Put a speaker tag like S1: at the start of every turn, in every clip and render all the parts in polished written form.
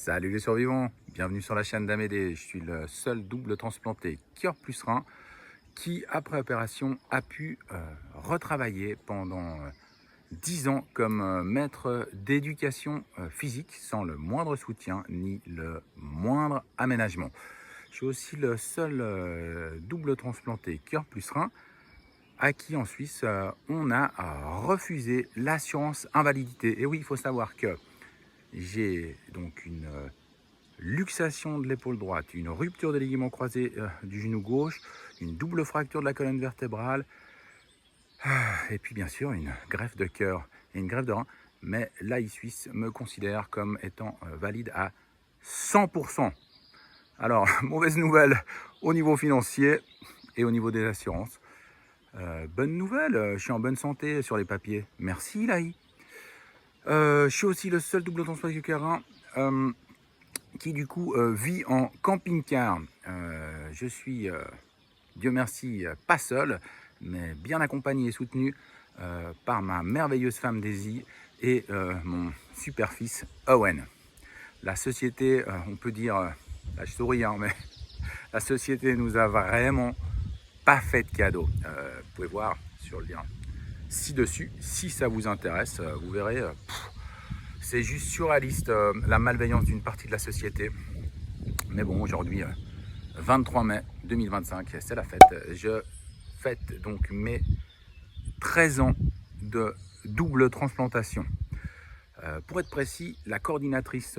S1: Salut les survivants, bienvenue sur la chaîne d'Amédée. Je suis le seul double transplanté cœur plus rein qui, après opération, a pu retravailler pendant 10 ans comme maître d'éducation physique sans le moindre soutien ni le moindre aménagement. Je suis aussi le seul double transplanté cœur plus rein à qui en Suisse on a refusé l'assurance invalidité. Et oui, il faut savoir que j'ai donc une luxation de l'épaule droite, une rupture des ligaments croisés du genou gauche, une double fracture de la colonne vertébrale, et puis bien sûr une greffe de cœur et une greffe de rein. Mais l'AI suisse me considère comme étant valide à 100%. Alors, mauvaise nouvelle au niveau financier et au niveau des assurances. Bonne nouvelle, je suis en bonne santé sur les papiers. Merci l'AI. Je suis aussi le seul double transplanté cœur qui du coup vit en camping-car. Je suis, Dieu merci, pas seul, mais bien accompagné et soutenu par ma merveilleuse femme Daisy et mon super fils Owen. La société, on peut dire, là je souris, hein, mais la société nous a vraiment pas fait de cadeau. Vous pouvez voir sur le lien ci-dessus, si ça vous intéresse, vous verrez. C'est juste surréaliste la malveillance d'une partie de la société. Mais bon, aujourd'hui, 23 mai 2025, c'est la fête. Je fête donc mes 13 ans de double transplantation. Pour être précis, la coordinatrice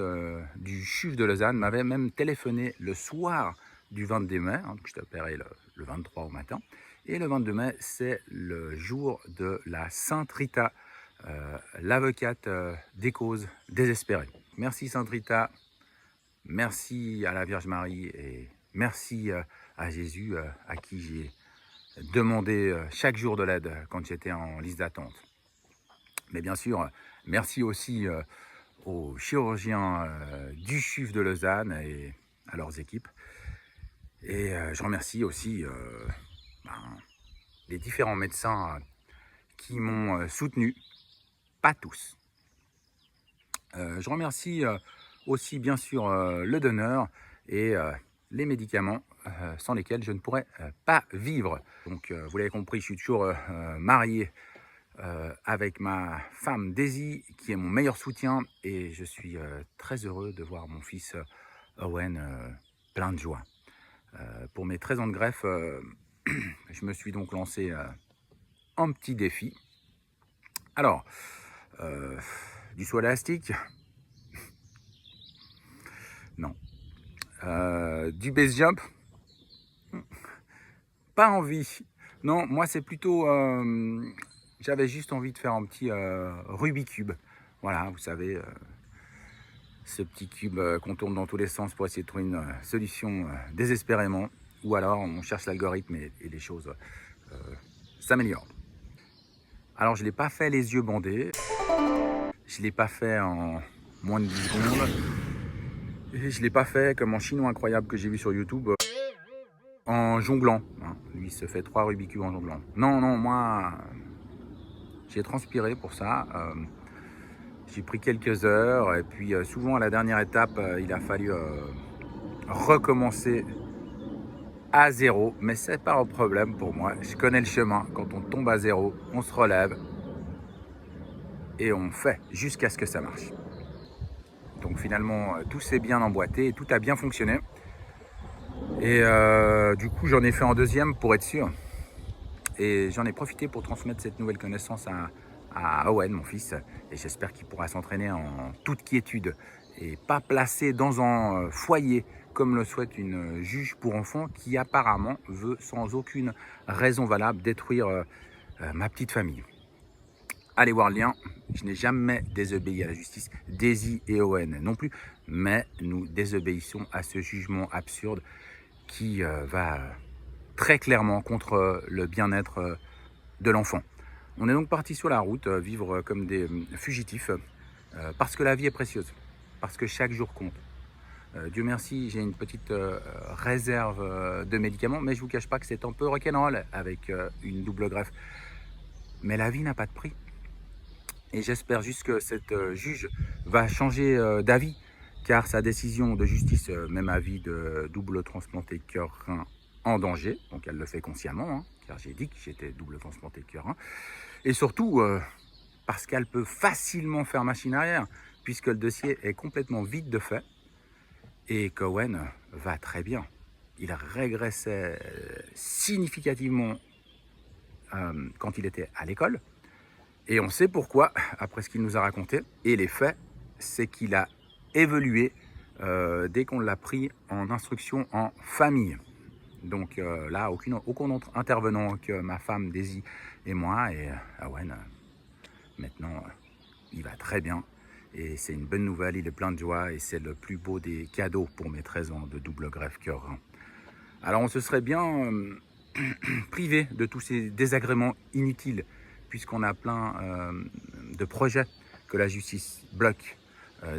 S1: du CHUV de Lausanne m'avait même téléphoné le soir du 22 mai, hein, donc je t'ai opéré le 23 au matin. Et le 22 mai, c'est le jour de la Sainte Rita, l'avocate des causes désespérées. Merci Sainte Rita, merci à la Vierge Marie et merci à Jésus à qui j'ai demandé chaque jour de l'aide quand j'étais en liste d'attente. Mais bien sûr, merci aussi aux chirurgiens du CHUV de Lausanne et à leurs équipes. Et je remercie aussi les différents médecins qui m'ont soutenu. Pas tous. Je remercie aussi bien sûr le donneur et les médicaments sans lesquels je ne pourrais pas vivre. Donc vous l'avez compris, je suis toujours marié avec ma femme Daisy qui est mon meilleur soutien et je suis très heureux de voir mon fils Owen plein de joie. Pour mes 13 ans de greffe, je me suis donc lancé un petit défi. Alors, du saut élastique? Non. Du base jump? Pas envie. Non, moi c'est plutôt... j'avais juste envie de faire un petit Rubik's Cube. Voilà, vous savez, ce petit cube qu'on tourne dans tous les sens pour essayer de trouver une solution désespérément. Ou alors on cherche l'algorithme et les choses s'améliorent. Alors je ne l'ai pas fait les yeux bandés. Je ne l'ai pas fait en moins de 10 secondes. Et je ne l'ai pas fait comme en chinois incroyable que j'ai vu sur YouTube en jonglant. Lui, il se fait 3 Rubik's Cube en jonglant. Non, moi, j'ai transpiré pour ça. J'ai pris quelques heures et puis souvent à la dernière étape, il a fallu recommencer à zéro. Mais c'est pas un problème pour moi. Je connais le chemin. Quand on tombe à zéro, on se relève et on fait jusqu'à ce que ça marche. Donc finalement, tout s'est bien emboîté et tout a bien fonctionné. Et du coup, j'en ai fait en deuxième pour être sûr. Et j'en ai profité pour transmettre cette nouvelle connaissance à Owen, mon fils. Et j'espère qu'il pourra s'entraîner en toute quiétude et pas placé dans un foyer comme le souhaite une juge pour enfants qui apparemment veut sans aucune raison valable détruire ma petite famille. Allez voir le lien. Je n'ai jamais désobéi à la justice, Daisy et Owen non plus, mais nous désobéissons à ce jugement absurde qui va très clairement contre le bien-être de l'enfant. On est donc parti sur la route, vivre comme des fugitifs, parce que la vie est précieuse, parce que chaque jour compte. Dieu merci, j'ai une petite réserve de médicaments, mais je ne vous cache pas que c'est un peu rock'n'roll avec une double greffe. Mais la vie n'a pas de prix. Et j'espère juste que cette juge va changer d'avis car sa décision de justice met ma vie de double transplanté cœur-rein en danger. Donc elle le fait consciemment, hein, car j'ai dit que j'étais double transplanté cœur-rein. Et surtout, parce qu'elle peut facilement faire machine arrière, puisque le dossier est complètement vide de fait, et qu'Owen va très bien. Il régressait significativement quand il était à l'école, et on sait pourquoi, après ce qu'il nous a raconté. Et les faits, c'est qu'il a évolué dès qu'on l'a pris en instruction en famille. Donc là, aucun autre intervenant que ma femme Daisy et moi. Et Owen, maintenant, il va très bien. Et c'est une bonne nouvelle, il est plein de joie. Et c'est le plus beau des cadeaux pour mes 13 ans de double greffe cœur-rein. Alors on se serait bien privé de tous ces désagréments inutiles, puisqu'on a plein de projets que la justice bloque.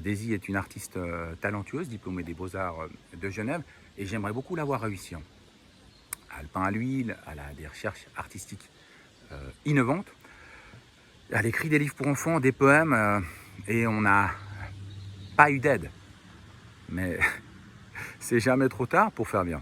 S1: Daisy est une artiste talentueuse, diplômée des Beaux-Arts de Genève, et j'aimerais beaucoup l'avoir réussi. Elle peint à l'huile, elle a des recherches artistiques innovantes, elle écrit des livres pour enfants, des poèmes, et on n'a pas eu d'aide. Mais c'est jamais trop tard pour faire bien.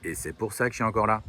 S1: Et c'est pour ça que je suis encore là.